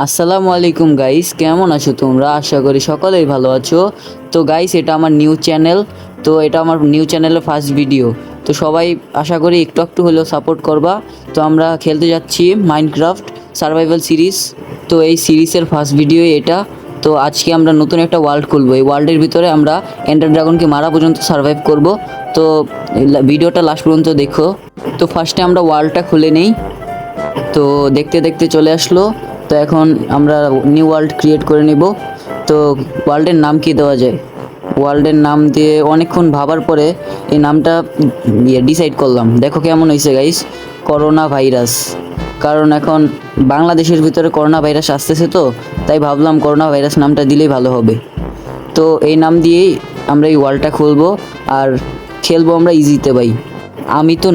আসসালামু আলাইকুম গাইস, কেমন আছো তোমরা? আশা করি সকলেই ভালো আছো। তো গাইস, এটা আমার নিউ চ্যানেল। তো এটা আমার নিউ চ্যানেলের ফার্স্ট ভিডিও। তো সবাই আশা করি একটু একটু হলেও সাপোর্ট করবা। তো আমরা খেলতে যাচ্ছি মাইনক্রাফট সার্ভাইভাল সিরিজ। তো এই সিরিজের ফার্স্ট ভিডিও এটা। তো আজকে আমরা নতুন একটা ওয়ার্ল্ড খুলবো। এই ওয়ার্ল্ডের ভিতরে আমরা এন্ডার ড্রাগনকে মারা পর্যন্ত সার্ভাইভ করব। তো ভিডিওটা লাস্ট পর্যন্ত দেখো। তো ফার্স্টে আমরা ওয়ার্ল্ডটা খুলে নেই। তো দেখতে দেখতে চলে আসলো। তো এখন আমরা নিউ ওয়ার্ল্ড ক্রিয়েট করে নেব। তো ওয়ার্ল্ডের নাম কি দেওয়া যায়? ওয়ার্ল্ডের নাম দিয়ে অনেকক্ষণ ভাবার পরে এই নামটা ডিসাইড করলাম। দেখো কেমন হয়েছে গাইস, করোনা ভাইরাস। কারণ এখন বাংলাদেশের ভিতরে করোনা ভাইরাস আসতেছে, তো তাই ভাবলাম করোনা ভাইরাস নামটা দিলেই ভালো হবে। তো এই নাম দিয়েই আমরা এই ওয়ার্ল্ডটা খুলবো আর খেলবো আমরা ইজিতে ভাই। আমি তো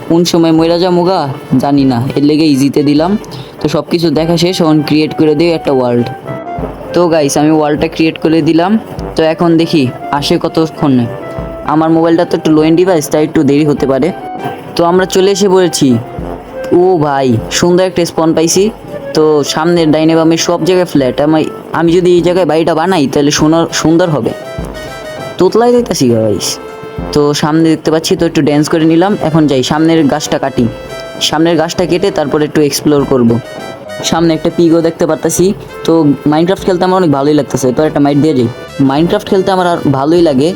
কোন সময় মইরা যাবো গা জানি না, এর লেগে ইজিতে দিলাম। তো সব কিছু দেখা শেষ, এখন ক্রিয়েট করে দিই একটা ওয়ার্ল্ড। তো গাইস, আমি ওয়ার্ল্ডটা ক্রিয়েট করে দিলাম। তো এখন দেখি আসে কতক্ষণে। আমার মোবাইলটা তো একটু লো এন্ড ডিভাইস, তাই একটু দেরি হতে পারে। তো আমরা চলে এসে পড়েছি। ও ভাই, সুন্দর একটা স্পন পাইছি। তো সামনের ডাইনে বামে সব জায়গায় ফ্ল্যাট। আমি যদি এই জায়গায় বাড়িটা বানাই তাহলে সুন্দর হবে। তোতলাই যাইতাছি গাইস। তো সামনে দেখতে পাচ্ছি, তো একটু ড্যান্স করে নিলাম। এখন যাই সামনের গাছটা কাটি। সামনের গাছটা কেটে তারপর একটু এক্সপ্লোর করব। সামনে একটা পিগও দেখতে পারতাছি। তো মাইনক্রাফট খেলতে আমার অনেক ভালোই লাগতেছে। তো একটা মাইট দিয়ে যাই। মাইনক্রাফট খেলতে আমার আর ভালোই লাগে।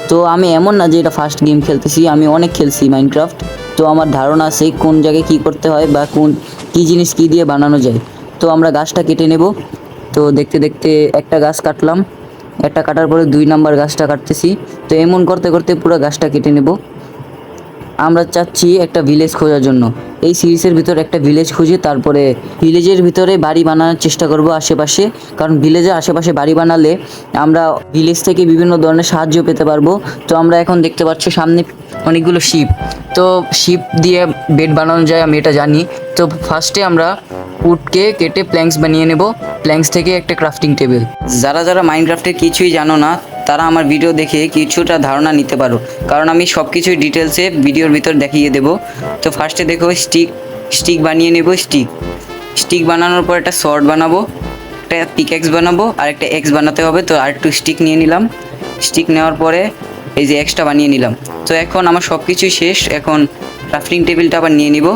তো আমি এমন না যে এটা ফার্স্ট গেম খেলতেছি, আমি অনেক খেলছি মাইনক্রাফট। তো আমার ধারণা আছে কোন জায়গায় কী করতে হয় বা কী জিনিস কী দিয়ে বানানো যায়। তো আমরা গাছটা কেটে নেব। তো দেখতে দেখতে একটা গাছ কাটলাম। একটা কাটার পরে 2 নাম্বার গাছটা কাটতেছি। তো এমন করতে করতে পুরো গাছটা কেটে নেব। আমরা চাচ্ছি একটা ভিলেজ খোঁজার জন্য। এই সিরিজের ভিতরে একটা ভিলেজ খুঁজে তারপরে ভিলেজের ভিতরে বাড়ি বানানোর চেষ্টা করব আশেপাশে। কারণ ভিলেজের আশেপাশে বাড়ি বানালে আমরা ভিলেজ থেকে বিভিন্ন ধরনের সাহায্য পেতে পারবো। তো আমরা এখন দেখতে পাচ্ছ সামনে অনেকগুলো শিপ। তো শিপ দিয়ে বেড বানানো যায়, আমি এটা জানি। তো ফার্স্টে আমরা উডকে কেটে প্ল্যাঙ্কস বানিয়ে নেব। প্ল্যাঙ্কস থেকে একটা ক্রাফটিং টেবিল। যারা যারা মাইনক্রাফটের কিছুই জানো না, তারা আমার ভিডিও দেখে কিছুটা ধারণা নিতে পারো, কারণ আমি সব কিছুই ডিটেলসে ভিডিওর ভিতর দেখিয়ে দেবো। তো ফার্স্টে দেখো স্টিক বানিয়ে নেব। স্টিক বানানোর পর একটা শর্ট বানাবো, একটা পিকঅ্যাক্স বানাবো, আর একটা এক্স বানাতে হবে। তো আর একটু স্টিক নিয়ে নিলাম। স্টিক নেওয়ার পরে এই যে এক্সটা বানিয়ে নিলাম। তো এখন আমার সব কিছুই শেষ। এখন ক্রাফটিং টেবিলটা আবার নিয়ে নিব।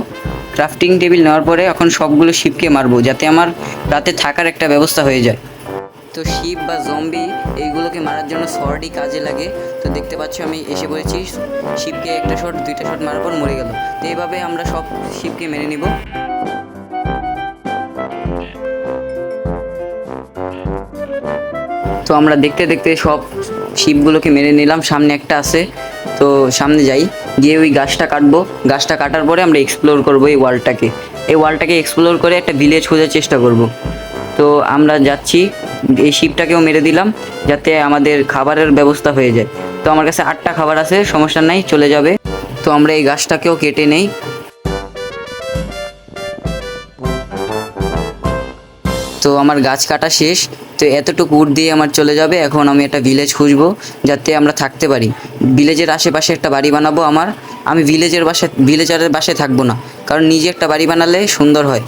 ক্রাফটিং টেবিল নেওয়ার পরে এখন সবগুলো শিপকে মারবো, যাতে আমার রাতে থাকার একটা ব্যবস্থা হয়ে যায়। তো শিপ বা জম্বি এইগুলোকে মারার জন্য শর্টই কাজে লাগে। তো দেখতে পাচ্ছ আমি এসে পড়েছি। শিপকে একটা শট 2টা শট মারার পর মরে গেল। তো এইভাবে আমরা সব শিপকে মেরে নিব। তো আমরা দেখতে দেখতে সব শিপগুলোকে মেরে নিলাম। সামনে একটা আছে, তো সামনে যাই, গিয়ে ওই গাছটা কাটবো। গাছটা কাটার পরে আমরা এক্সপ্লোর করবো এই ওয়ালটাকে এক্সপ্লোর করে একটা ভিলেজ খোঁজার চেষ্টা করব। তো আমরা যাচ্ছি, এই শিপটাকেও মেরে দিলাম যাতে আমাদের খাবারের ব্যবস্থা হয়ে যায়। তো আমার কাছে 8টা খাবার আছে, সমস্যা নাই, চলে যাবে। তো আমরা এই গাছটাকেও কেটে নেই। তো আমার গাছ কাটা শেষ। তো এতটুকু উড দিয়ে আমার চলে যাবে। এখন আমি একটা ভিলেজ খুঁজবো যাতে আমরা থাকতে পারি। ভিলেজের আশেপাশে একটা বাড়ি বানাবো আমি ভিলেজারের বাসায় থাকবো না, কারণ নিজে একটা বাড়ি বানালে সুন্দর হয়।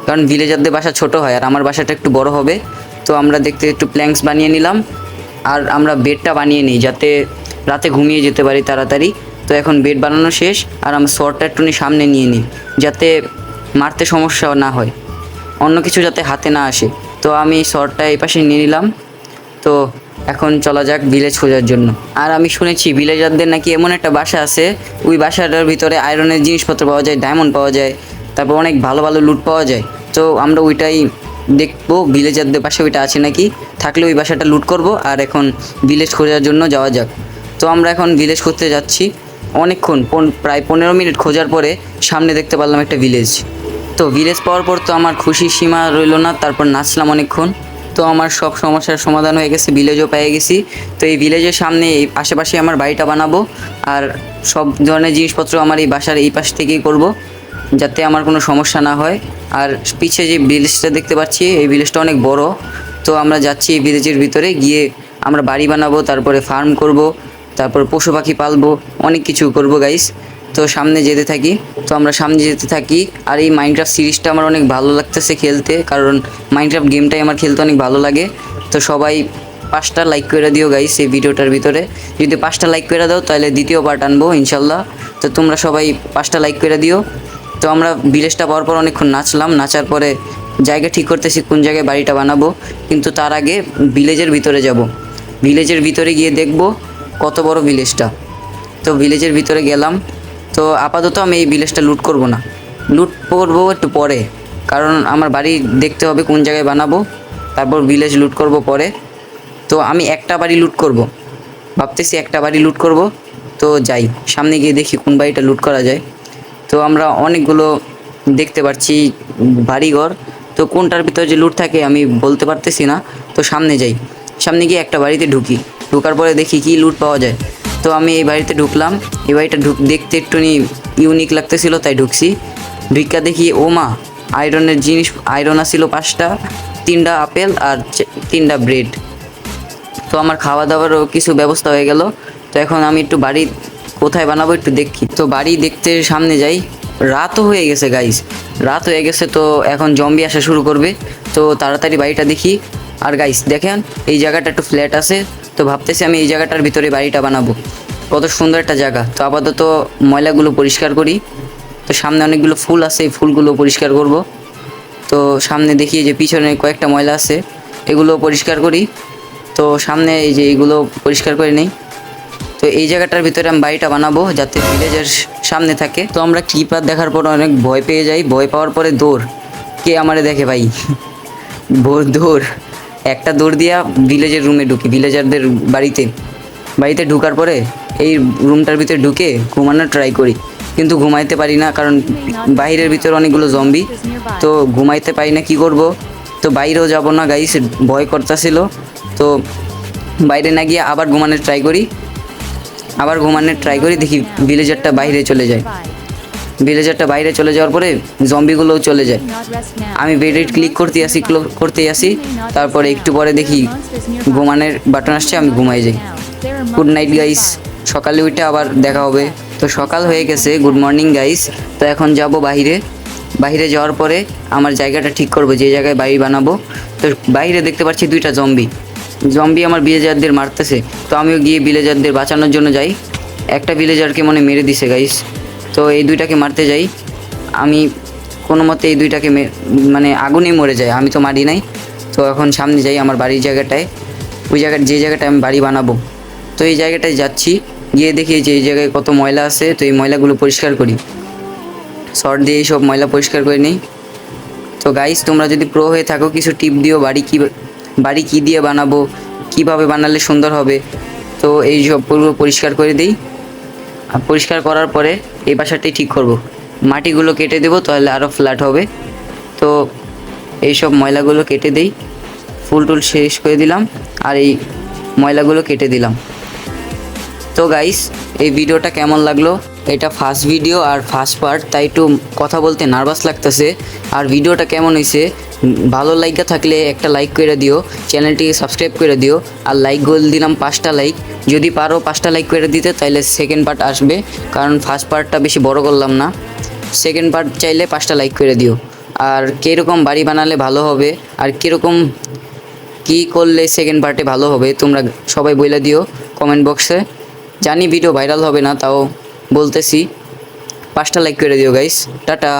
কারণ ভিলেজারদের বাসা ছোট হয় আর আমার বাসাটা একটু বড় হবে। তো আমরা দেখতে একটু প্ল্যাঙ্কস বানিয়ে নিলাম। আর আমরা বেডটা বানিয়ে নিই যাতে রাতে ঘুমিয়ে যেতে পারি তাড়াতাড়ি। তো এখন বেড বানানো শেষ। আর আমরা শর্টটা একটু সামনে নিয়ে নিই যাতে মারতে সমস্যা না হয়, অন্য কিছু যাতে হাতে না আসে। তো আমি শর্টটা এই পাশে নিয়ে নিলাম। তো এখন চলা যাক ভিলেজ খোঁজার জন্য। আর আমি শুনেছি ভিলেজারদের নাকি এমন একটা বাসা আছে, ওই বাসাটার ভিতরে আয়রনের জিনিসপত্র পাওয়া যায়, ডায়মন্ড পাওয়া যায়, তারপর অনেক ভালো ভালো লুট পাওয়া যায়। তো আমরা ওইটাই দেখবো ভিলেজারদের পাশে ওইটা আছে নাকি। থাকলে ওই বাসাটা লুট করব। আর এখন ভিলেজ খোঁজার জন্য যাওয়া যাক। তো আমরা এখন ভিলেজ খুঁজতে যাচ্ছি। অনেকক্ষণ প্রায় 15 মিনিট খোঁজার পরে সামনে দেখতে পারলাম একটা ভিলেজ। তো ভিলেজ পাওয়ার পর তো আমার খুশির সীমা রইল না। তারপর নাচলাম অনেকক্ষণ। তো আমার সব সমস্যার সমাধান হয়ে গেছে, ভিলেজও পেয়ে গেছি। তো এই ভিলেজের সামনে এই আশেপাশে আমার বাড়িটা বানাবো। আর সব ধরনের জিনিসপত্র আমার এই বাসার এই পাশ থেকেই করব, যাতে আমার কোনো সমস্যা না হয়। আর পিছে যে ভিলেজটা দেখতে পাচ্ছি, এই ভিলেজটা অনেক বড়। তো আমরা যাচ্ছি এই ভিলেজের ভিতরে, গিয়ে আমরা বাড়ি বানাবো, তারপরে ফার্ম করব, তারপর পশু পাখি পালবো, অনেক কিছু করব গাইস। তো সামনে যেতে থাকি। তো আমরা সামনে যেতে থাকি। আর এই মাইনক্রাফট সিরিজটা আমার অনেক ভালো লাগতেছে খেলতে, কারণ মাইনক্রাফট গেমটাই আমার খেলতে অনেক ভালো লাগে। তো সবাই 5টা লাইক করে দিও গাইস এই ভিডিওটার ভিতরে। যদি 5টা লাইক করে দাও তাহলে দ্বিতীয় পার্ট আনবো ইনশাল্লাহ। তো তোমরা সবাই 5টা লাইক করে দিও। তো আমরা ভিলেজটা পাওয়ার পর অনেকক্ষণ নাচলাম, নাচার পরে জায়গা ঠিক করতেছি কোন জায়গায় বাড়িটা বানাবো। কিন্তু তার আগে ভিলেজের ভিতরে যাব, ভিলেজের ভিতরে গিয়ে দেখব কত বড় ভিলেজটা। তো ভিলেজের ভিতরে গেলাম। তো আপাতত আমি এই ভিলেজটা লুট করব না, লুট করবো একটু পরে, কারণ আমার বাড়ি দেখতে হবে কোন জায়গায় বানাবো, তারপর ভিলেজ লুট করব পরে। তো আমি একটা বাড়ি লুট করব, ভাবতেছি একটা বাড়ি লুট করব। তো যাই সামনে গিয়ে দেখি কোন বাড়িটা লুট করা যায়। তো আমরা অনেকগুলো দেখতে পাচ্ছি বাড়িঘর। তো কোনটার ভিতরে যে লুট থাকে আমি বলতে পারতেছি না। তো সামনে যাই, সামনে গিয়ে একটা বাড়িতে ঢুকি, ঢোকার পরে দেখি কি লুট পাওয়া যায়। তো আমি এই বাড়িতে ঢুকলাম। এই বাড়িটা দেখতে একটুখানি ইউনিক লাগতেছিল, তাই ঢুকছি। ঢুকা দেখি ও মা, আয়রনের জিনিস, আয়রন আসছিল 5টা, 3টা আপেল আর 3টা ব্রেড। তো আমার খাওয়া দাওয়ারও কিছু ব্যবস্থা হয়ে গেল। তো এখন আমি একটু বাড়ি কোথায় বানাবো একটু দেখি। তো বাড়ি দেখতে সামনে যাই, রাতও হয়ে গেছে গাইস, রাত হয়ে গেছে। তো এখন জম্বি আসা শুরু করবে, তো তাড়াতাড়ি বাড়িটা দেখি। আর গাইস দেখেন এই জায়গাটা একটু ফ্ল্যাট আছে, তো ভাবতেছি আমি এই জায়গাটার ভিতরে বাড়িটা বানাবো। কত সুন্দর একটা জায়গা। তো আপাতত ময়লাগুলো পরিষ্কার করি। তো সামনে অনেকগুলো ফুল আছে, এই ফুলগুলো পরিষ্কার করব। তো সামনে দেখি যে পিছনে কয়েকটা ময়লা আছে, এগুলো পরিষ্কার করি। তো সামনে এই যে এইগুলো পরিষ্কার করে নেই। তো এই জায়গাটার ভিতরে আমি বাড়িটা বানাবো যাতে ভিলেজের সামনে থাকে। তো আমরা ক্রিপার দেখার পর অনেক ভয় পেয়ে যাই, ভয় পাওয়ার পরে দৌড়, কে আমারে দেখে ভাই দৌড়, একটা দৌড় দিয়া ভিলেজের রুমে ঢুকি, ভিলেজারদের বাড়িতে ঢুকার পরে এই রুমটার ভিতরে ঢুকে ঘুমানোর ট্রাই করি, কিন্তু ঘুমাইতে পারি না, কারণ বাইরের ভিতরে অনেকগুলো জম্বি। তো ঘুমাইতে পারি না, কি করব। তো বাইরেও যাব না গাইস, ভয় করতেছিল। তো বাইরে না গিয়ে আবার ঘুমানোর ট্রাই করি, দেখি ভিলেজারটা বাইরে চলে যায়। ভিলেজারটা বাইরে চলে যাওয়ার পরে জম্বিগুলোও চলে যায়। আমি বেডে ক্লিক করতেই আসি, তারপরে একটু পরে দেখি ঘুমানোর বাটন আসছে, আমি ঘুমাই যাই। গুড নাইট গাইস, সকালে উঠে আবার দেখা হবে। তো সকাল হয়ে গেছে, গুড মর্নিং গাইস। তো এখন যাব বাইরে যাওয়ার পরে আমার জায়গাটা ঠিক করবো, যে জায়গায় বাড়ি বানাবো। তো বাইরে দেখতে পাচ্ছি 2টা জম্বি আমার ভিলেজারদের মারতেছে। তো আমিও গিয়ে ভিলেজারদের বাঁচানোর জন্য যাই। একটা ভিলেজারকে মনে মেরে দিছে গাইস। তো এই 2টাকে মারতে যাই আমি, কোনো মতে এই 2টাকে মানে আগুনেই মরে যায়, আমি তো মারি নাই। তো এখন সামনে যাই আমার বাড়ির জায়গাটায়, যে জায়গাটায় আমি বাড়ি বানাবো। তো এই জায়গাটায় যাচ্ছি, গিয়ে দেখি যে এই জায়গায় কত ময়লা আছে। তো এই ময়লাগুলো পরিষ্কার করি, শর্ট দিয়ে সব ময়লা পরিষ্কার করে নিই। তো গাইস তোমরা যদি প্রো হয়ে থাকো কিছু টিপ দিও, বাড়ি কী দিয়ে বানাবো, কিভাবে বানালে সুন্দর হবে। তো এই সব পুরো পরিষ্কার করে দিই। আর পরিষ্কার করার পরে এই বাসাটাই ঠিক করব, মাটিগুলো কেটে দেবো, তাহলে আরও ফ্ল্যাট হবে। তো এই সব ময়লাগুলো কেটে দেই, ফুল টুল শেষ করে দিলাম, আর এই ময়লাগুলো কেটে দিলাম। তো গাইস এই ভিডিওটা কেমন লাগলো, এটা ফার্স্ট ভিডিও আর ফার্স্ট পার্ট, তাই একটু কথা বলতে নার্ভাস লাগতেছে। আর ভিডিওটা কেমন হয়েছে, ভালো লাগা থাকলে একটা লাইক করে দিও, চ্যানেলটিকে সাবস্ক্রাইব করে দিও। আর লাইক গোল দিলাম 5টা লাইক, যদি পারো 5টা লাইক করে দিতে তাহলে সেকেন্ড পার্ট আসবে, কারণ ফার্স্ট পার্টটা বেশি বড় করলাম না। সেকেন্ড পার্ট চাইলে 5টা লাইক করে দিও। আর কীরকম বাড়ি বানালে ভালো হবে, আর কীরকম কী করলে সেকেন্ড পার্টে ভালো হবে, তোমরা সবাই বলে দিও কমেন্ট বক্সে। জানি ভিডিও ভাইরাল হবে না, তাও বলতেছি 5টা লাইক করে দিও গাইস। টাটা।